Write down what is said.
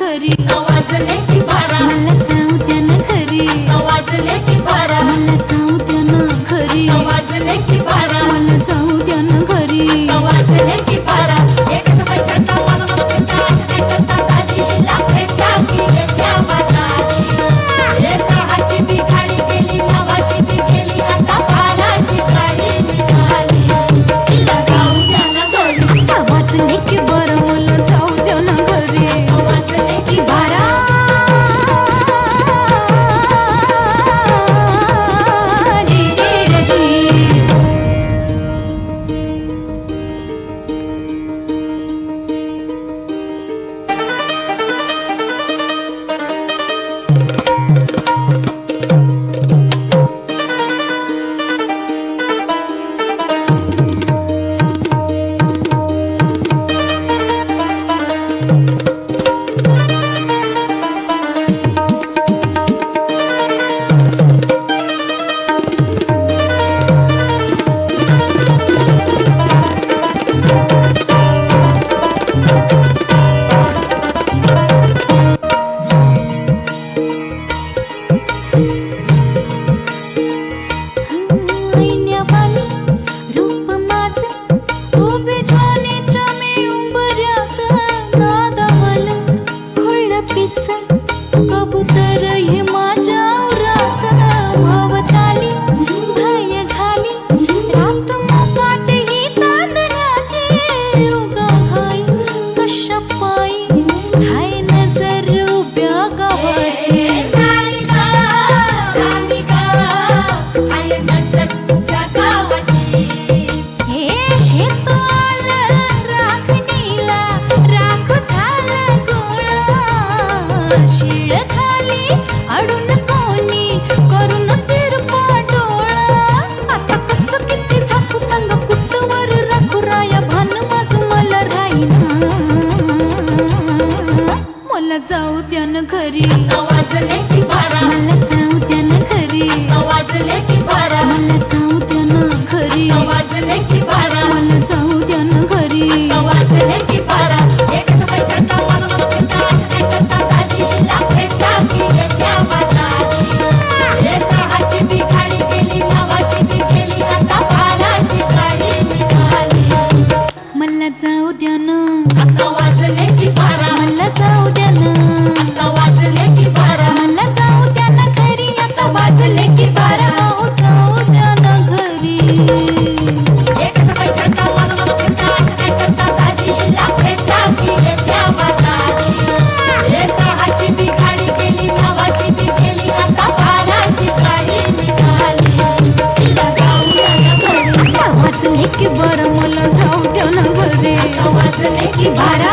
घरी वाजले की बारा मला जाऊ द्या ना घरी वाजले की बारा मला जाऊ द्या ना घरी वाजले की बारा मला जाऊ द्या ना घरी वाजले की बारा एक समय चढता मला म्हणता काय करता दाजीला भेटा की येत्या बाजारी हे सहाची बिघाडी गेली नवाची बी गेली आता बाराची गाडी निघाली तिला जाऊ द्या ना घरी वाजले की बरं मला जाऊ द्या ना घरी वाजले की बारा जाऊ द्या ना घरी वाजले की बारा मला जाऊ द्या ना घरी वाजले की बारा मला जाऊ द्या ना घरी वाजले की बारा मला जाऊ द्या ना घरी वाजले की बारा एक समय चढता मला म्हणता काय करता दाजीला भेटा की येत्या बाजारी हे सहाची बिघाडी गेली नवाची बी गेली आता बाराची गाडी निघाली मला जाऊ द्या ना वाजले की बारा मला जाऊ द्या ना वाजले की बारा मला जाऊ द्या ना घरी आता वाजले की बारा हो जाऊ द्या ना घरी एक समय चढता मला म्हणता काय करता दाजीला भेटा की येत्या बाजारी हे सहाची बिघाडी गेली नवाची बी गेली आता बाराची गाडी निघाली तिला जाऊ द्या ना घरी वाजले की बरं मला जाऊ द्या ना घरी वाजले की बारा